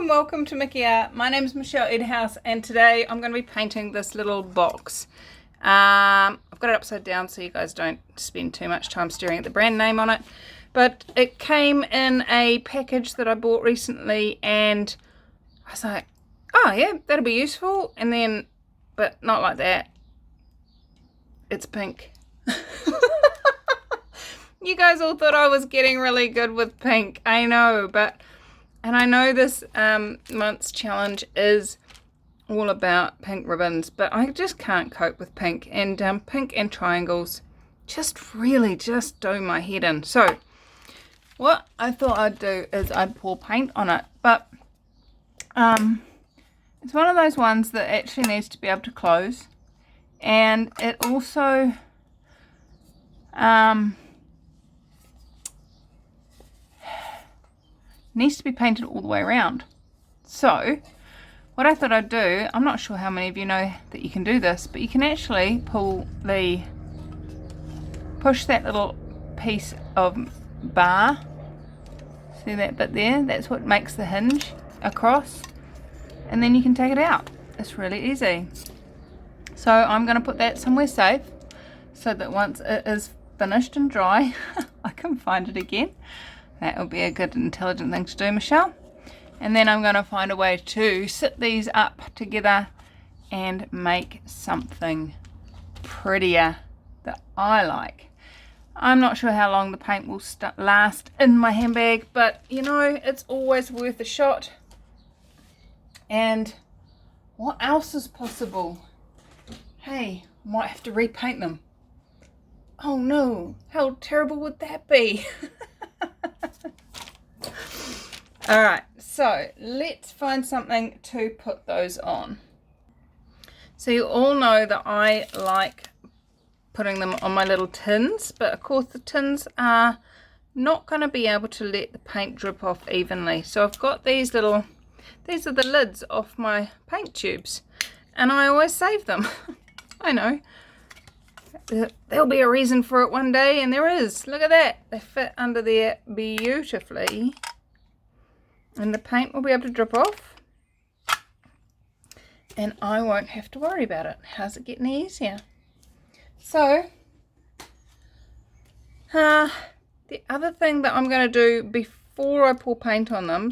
and welcome to Mickey Art. My name is Michelle Edhouse and today I'm going to be painting this little box. I've got it upside down so you guys don't spend too much time staring at the brand name on it. But it came in a package that I bought recently and I was like, oh yeah, that'll be useful. And then, but not like that. It's pink. You guys all thought I was getting really good with pink. I know, and I know this month's challenge is all about pink ribbons, but I just can't cope with pink. And pink and triangles just really just do my head in. So what I thought I'd do is I'd pour paint on it, but it's one of those ones that actually needs to be able to close, and it also needs to be painted all the way around. So what I thought I'd do, I'm not sure how many of you know that you can do this, but you can actually push that little piece of bar, see that bit there, that's what makes the hinge across, and then you can take it out. It's really easy. So I'm going to put that somewhere safe so that once it is finished and dry I can find it again. That will be a good intelligent thing to do, Michelle. And then I'm going to find a way to sit these up together and make something prettier that I like. I'm not sure how long the paint will last in my handbag, but you know, it's always worth a shot. And what else is possible? Hey, might have to repaint them. Oh no, how terrible would that be? Alright, so let's find something to put those on. So you all know that I like putting them on my little tins, but of course the tins are not going to be able to let the paint drip off evenly. So I've got these are the lids off my paint tubes, and I always save them. I know. There'll be a reason for it one day, and there is. Look at that. They fit under there beautifully. And the paint will be able to drip off. And I won't have to worry about it. How's it getting easier? So, the other thing that I'm going to do before I pour paint on them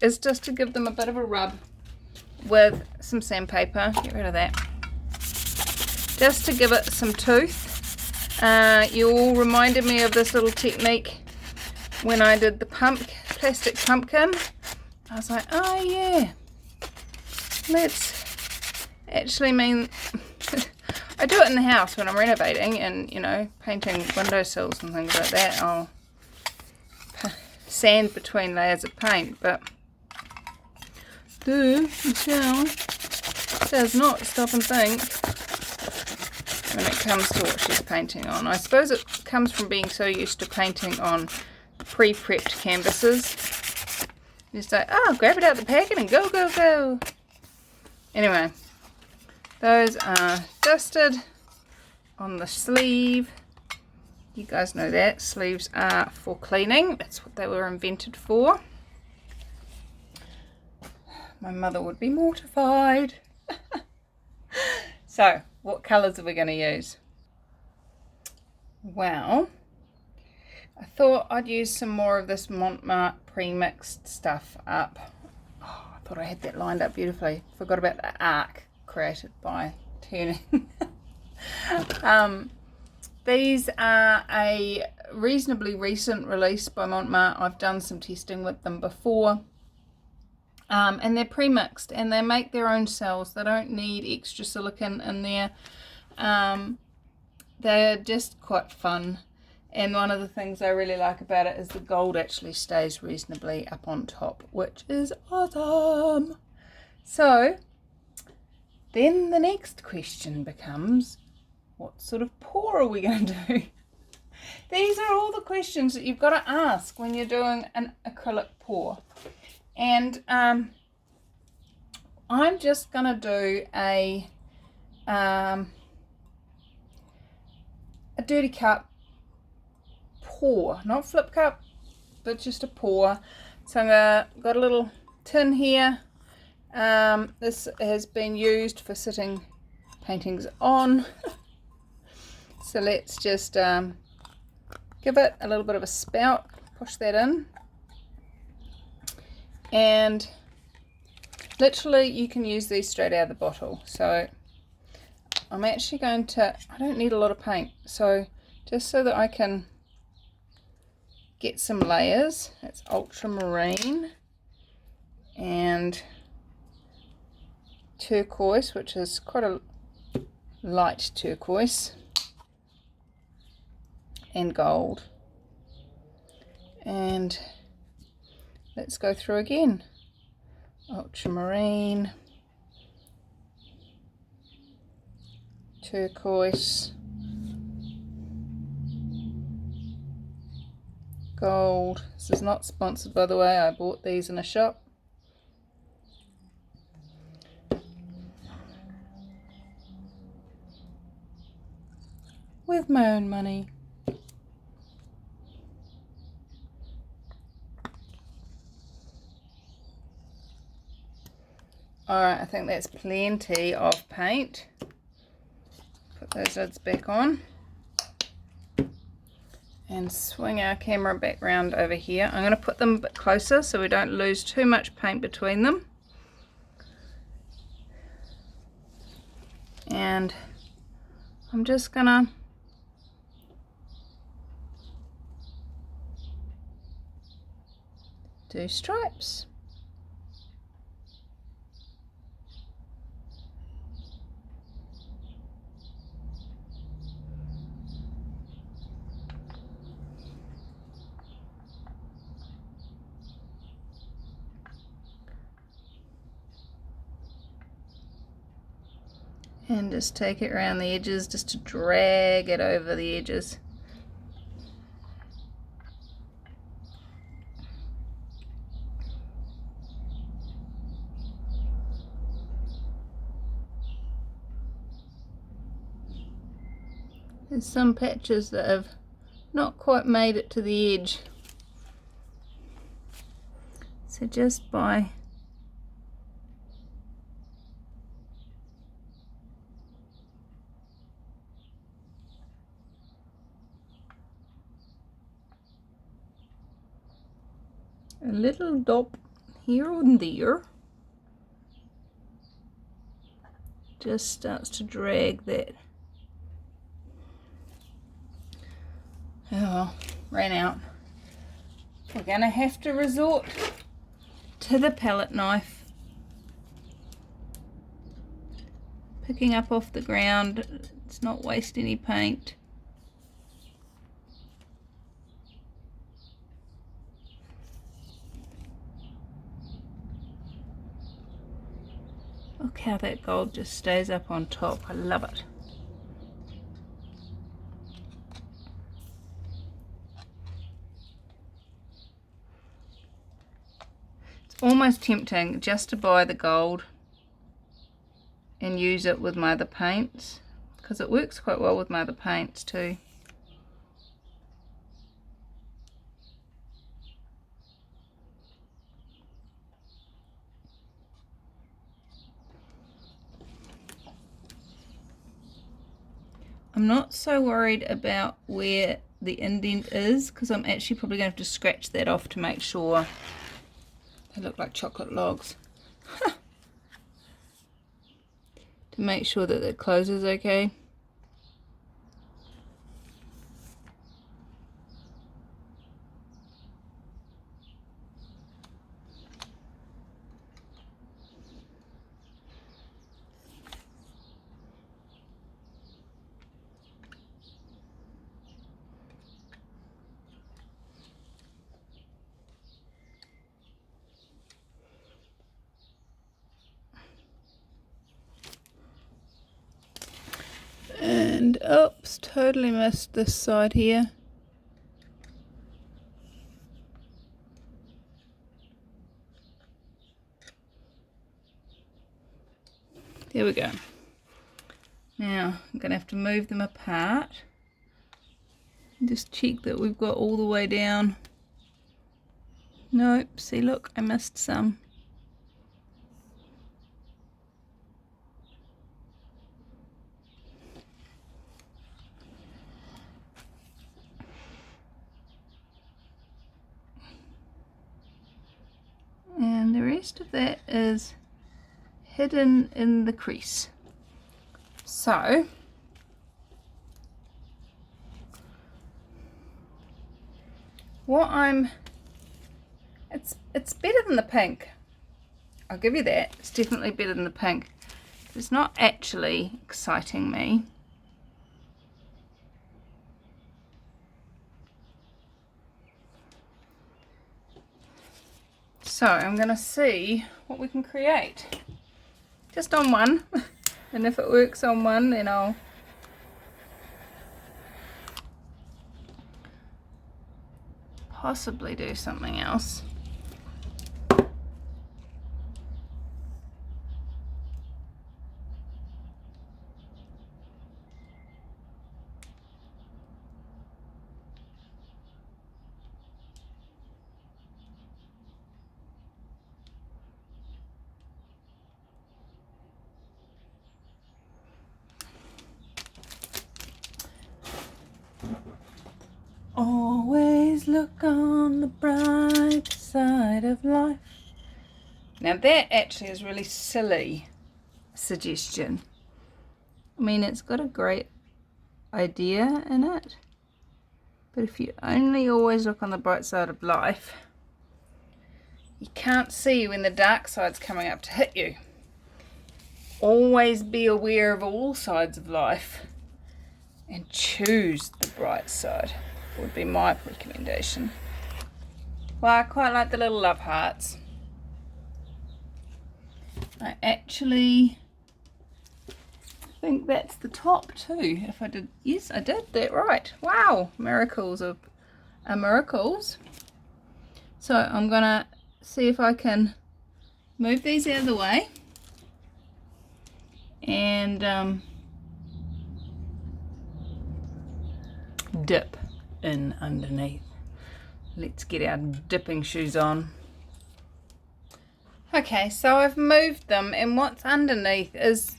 is just to give them a bit of a rub with some sandpaper. Get rid of that. Just to give it some tooth. You all reminded me of this little technique when I did the plastic pumpkin. I was like, oh yeah, let's actually I do it in the house when I'm renovating and, you know, painting windowsills and things like that. I'll sand between layers of paint, but Michelle does not stop and think when it comes to what she's painting on. I suppose it comes from being so used to painting on pre-prepped canvases. Just like, oh, grab it out of the packet and go, go, go. Anyway, those are dusted on the sleeve. You guys know that. Sleeves are for cleaning. That's what they were invented for. My mother would be mortified. So, what colours are we going to use? Well, I thought I'd use some more of this Montmartre pre-mixed stuff up. Oh, I thought I had that lined up beautifully. Forgot about the arc created by turning. These are a reasonably recent release by Montmartre. I've done some testing with them before. And they're pre-mixed and they make their own cells. They don't need extra silicone in there. They're just quite fun. And one of the things I really like about it is the gold actually stays reasonably up on top, which is awesome. So then the next question becomes, what sort of pour are we going to do? These are all the questions that you've got to ask when you're doing an acrylic pour. And I'm just going to do a dirty cup pour, not flip cup, but just a pour. So I've got a little tin here. This has been used for sitting paintings on. So let's just give it a little bit of a spout, push that in, and literally you can use these straight out of the bottle. So I'm actually going to, I don't need a lot of paint, so just so that I can get some layers, it's ultramarine and turquoise, which is quite a light turquoise, and gold. And let's go through again. Ultramarine, turquoise, gold. This is not sponsored, by the way. I bought these in a shop. With my own money. Alright, I think that's plenty of paint. Put those lids back on. And swing our camera back round over here. I'm going to put them a bit closer so we don't lose too much paint between them. And I'm just going to do stripes. And just take it around the edges just to drag it over the edges. There's some patches that have not quite made it to the edge. So just by a little dot here and there just starts to drag that. Oh, ran out. We're gonna have to resort to the palette knife. Picking up off the ground, it's not waste any paint. Look how that gold just stays up on top. I love it. It's almost tempting just to buy the gold and use it with my other paints, because it works quite well with my other paints too. I'm not so worried about where the indent is, because I'm actually probably going to have to scratch that off to make sure they look like chocolate logs. To make sure that it closes okay. And oops, totally missed this side here. There we go. Now I'm going to have to move them apart. Just check that we've got all the way down. Nope, see, look, I missed some. rest of that is hidden in the crease. So it's better than the pink. I'll give you that. It's definitely better than the pink. It's not actually exciting me. So I'm going to see what we can create. Just on one. And if it works on one, then I'll possibly do something else. Always look on the bright side of life. Now that actually is really silly suggestion. I mean, it's got a great idea in it, but if you only always look on the bright side of life, you can't see when the dark side's coming up to hit you. Always be aware of all sides of life and choose the bright side. Would be my recommendation. Well, I quite like the little love hearts. I actually think that's the top too. If I did, yes, I did that right. Wow, miracles are miracles. So I'm gonna see if I can move these out of the way and dip in underneath. Let's get our dipping shoes on. Okay, so I've moved them, and what's underneath is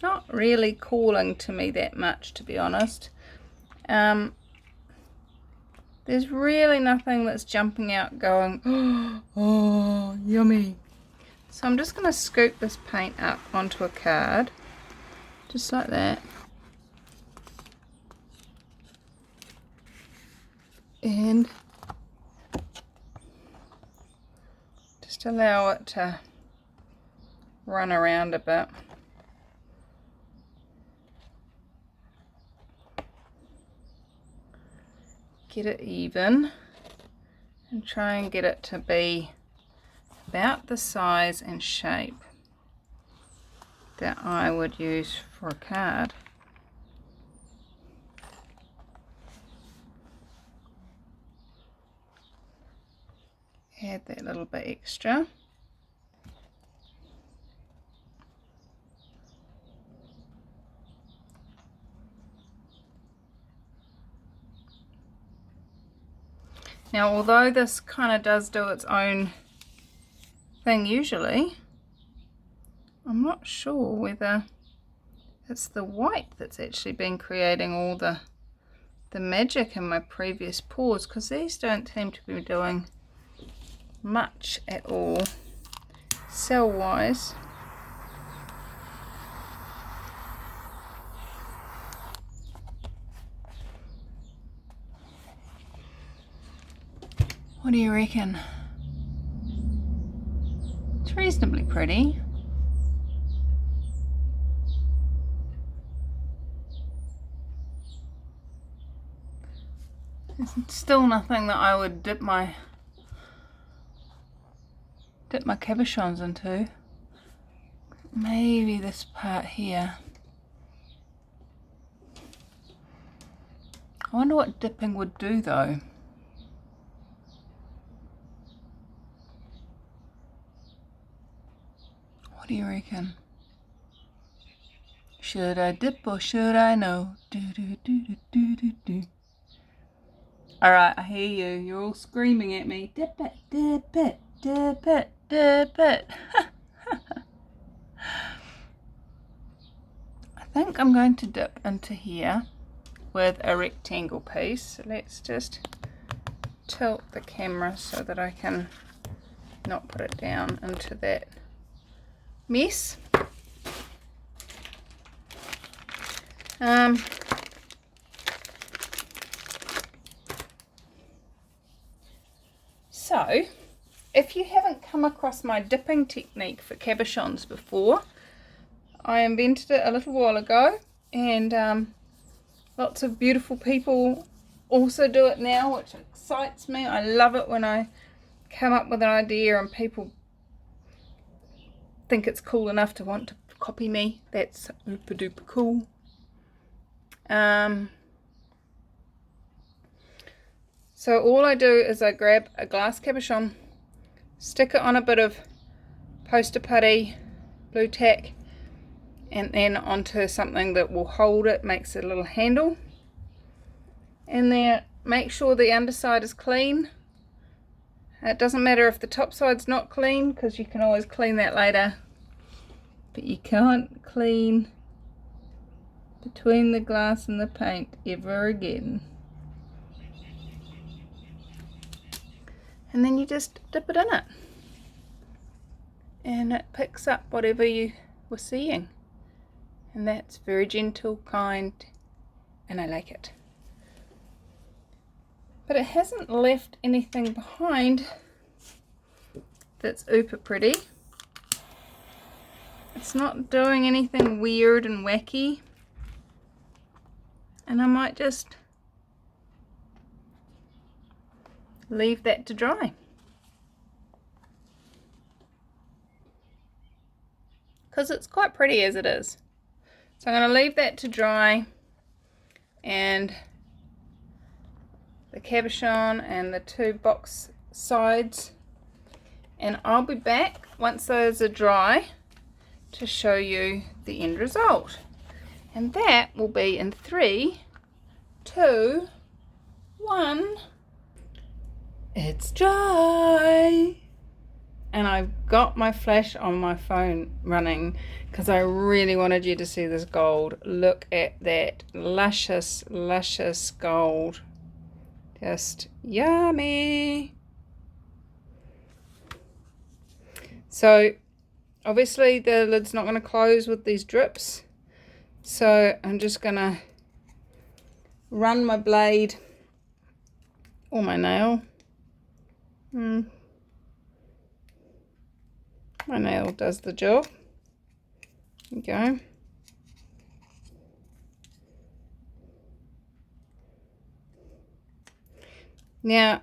not really calling to me that much, to be honest. There's really nothing that's jumping out going, oh, yummy. So I'm just going to scoop this paint up onto a card, just like that. And just allow it to run around a bit. Get it even and try and get it to be about the size and shape that I would use for a card. Add that little bit extra. Now, although this kind of does do its own thing usually, I'm not sure whether it's the white that's actually been creating all the magic in my previous pours, because these don't seem to be doing much at all cell wise. What do you reckon? It's reasonably pretty. There's still nothing that I would dip my cabochons into. Maybe this part here. I wonder what dipping would do though. What do you reckon? Should I dip or should I no? Do, do, do, do, do, do, do. Alright, I hear you. You're all screaming at me. Dip it, dip it, dip it, dip it. I think I'm going to dip into here with a rectangle piece. So let's just tilt the camera so that I can not put it down into that mess. So if you haven't come across my dipping technique for cabochons before, I invented it a little while ago, and lots of beautiful people also do it now, which excites me. I love it when I come up with an idea and people think it's cool enough to want to copy me. That's super duper cool. So all I do is I grab a glass cabochon, stick it on a bit of poster putty, blue tack, and then onto something that will hold it, makes it a little handle. And then make sure the underside is clean. It doesn't matter if the top side's not clean, because you can always clean that later. But you can't clean between the glass and the paint ever again. And then you just dip it in it. And it picks up whatever you were seeing. And that's very gentle, kind, and I like it. But it hasn't left anything behind that's uber pretty. It's not doing anything weird and wacky. And I might just leave that to dry. Because it's quite pretty as it is. So I'm going to leave that to dry, and the cabochon and the two box sides, and I'll be back once those are dry to show you the end result. And that will be in 3, 2, 1. It's dry! And I've got my flash on my phone running because I really wanted you to see this gold. Look at that luscious, luscious gold. Just yummy. So obviously the lid's not going to close with these drips. So I'm just going to run my blade or my nail. My nail does the job. There you go. Now,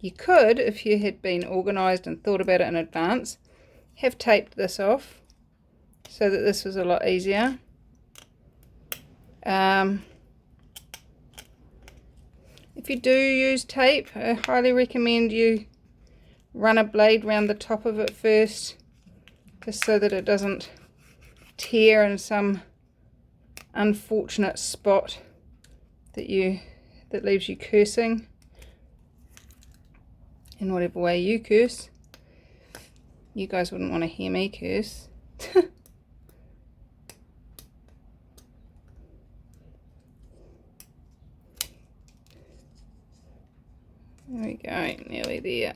you could, if you had been organised and thought about it in advance, have taped this off so that this was a lot easier. If you do use tape, I highly recommend you run a blade round the top of it first, just so that it doesn't tear in some unfortunate spot that leaves you cursing in whatever way you curse. You guys wouldn't want to hear me curse. There we go, nearly there.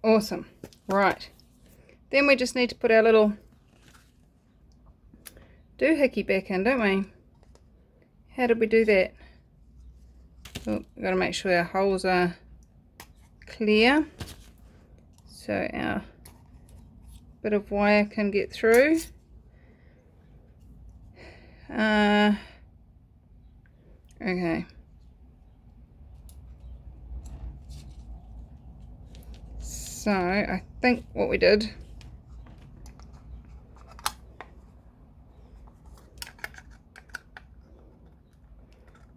Awesome. Right. Then we just need to put our little doohickey back in, don't we? How did we do that? Oh, we've got to make sure our holes are clear so our bit of wire can get through. Okay. So I think what we did,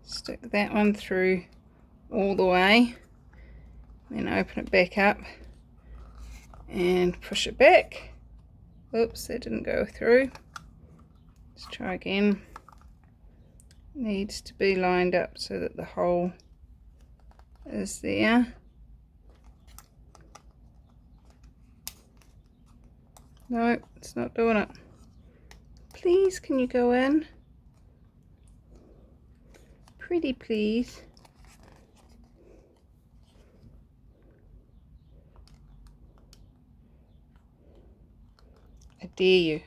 stick that one through all the way, then open it back up and push it back. Oops, that didn't go through. Let's try again. Needs to be lined up so that the hole is there. No, it's not doing it. please, can you go in? Pretty please. I dare you.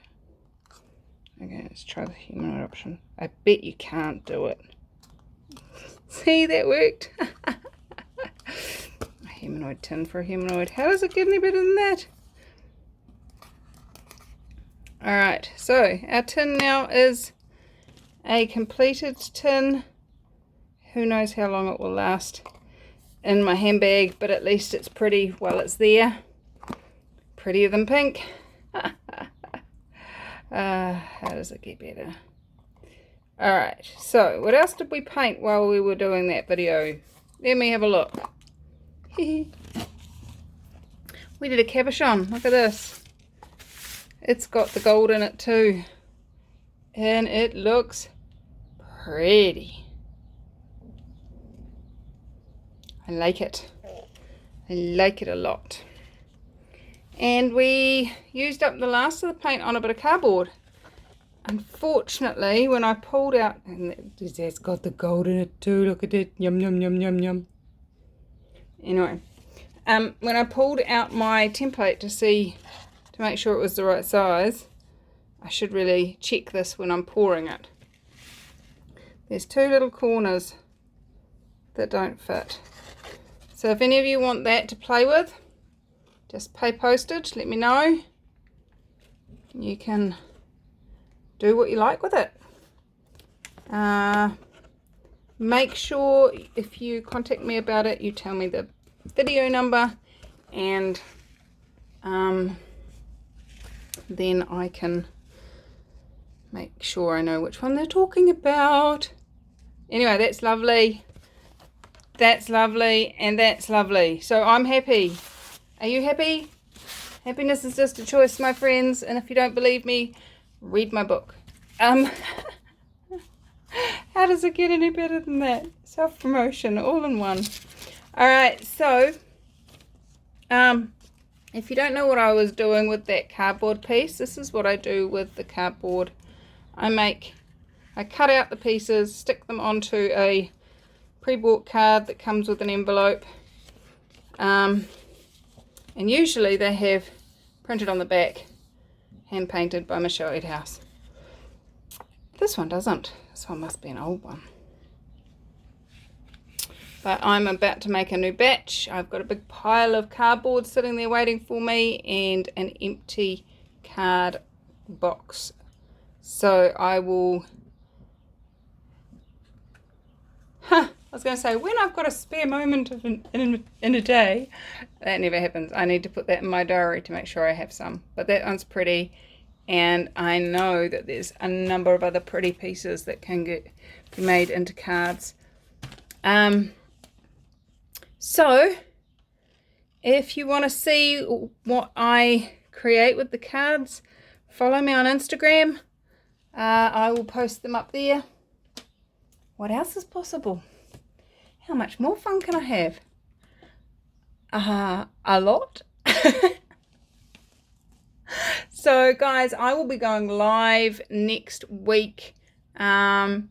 Okay, let's try the humanoid option. I bet you can't do it. See, that worked. A humanoid tin for a humanoid. How does it get any better than that? Alright, so our tin now is a completed tin. Who knows how long it will last in my handbag, but at least it's pretty while it's there. Prettier than pink. How does it get better? Alright, so what else did we paint while we were doing that video? Let me have a look. We did a cabochon. Look at this. It's got the gold in it too. And it looks pretty. I like it. I like it a lot. And we used up the last of the paint on a bit of cardboard. Unfortunately, when I pulled out, and it's got the gold in it too, look at it, yum yum yum yum yum. Anyway, when I pulled out my template to make sure it was the right size, I should really check this when I'm pouring it. There's two little corners that don't fit. So if any of you want that to play with, just pay postage, let me know. You can do what you like with it. Make sure if you contact me about it, you tell me the video number, and then I can make sure I know which one they're talking about. Anyway, that's lovely. That's lovely, and that's lovely. So I'm happy. Are you happy? Happiness is just a choice, my friends, and if you don't believe me, read my book. How does it get any better than that? Self-promotion, all in one. Alright, so if you don't know what I was doing with that cardboard piece, this is what I do with the cardboard. I cut out the pieces, stick them onto a pre-bought card that comes with an envelope, and usually they have printed on the back, hand painted by Michelle Edhouse. This one doesn't. This one must be an old one. But I'm about to make a new batch. I've got a big pile of cardboard sitting there waiting for me, and an empty card box. So I will... I was going to say, when I've got a spare moment in a day, that never happens. I need to put that in my diary to make sure I have some. But that one's pretty, and I know that there's a number of other pretty pieces that can be made into cards. So, if you want to see what I create with the cards, follow me on Instagram. I will post them up there. What else is possible? How much more fun can I have? A lot. So guys, I will be going live next week after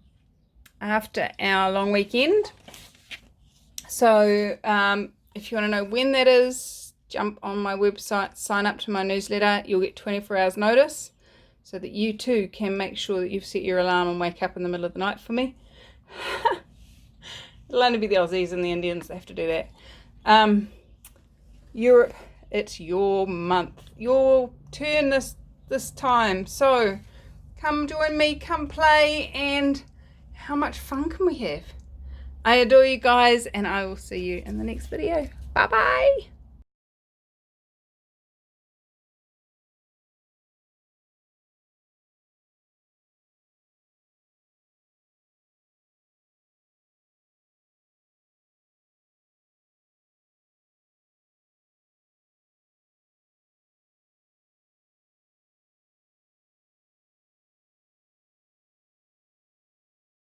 our long weekend. So if you want to know when that is, jump on my website, sign up to my newsletter. You'll get 24 hours notice so that you too can make sure that you've set your alarm and wake up in the middle of the night for me. It'll only be the Aussies and the Indians that have to do that. Europe, it's your month, your turn this time. So come join me, come play, and how much fun can we have? I adore you guys, and I will see you in the next video. Bye bye.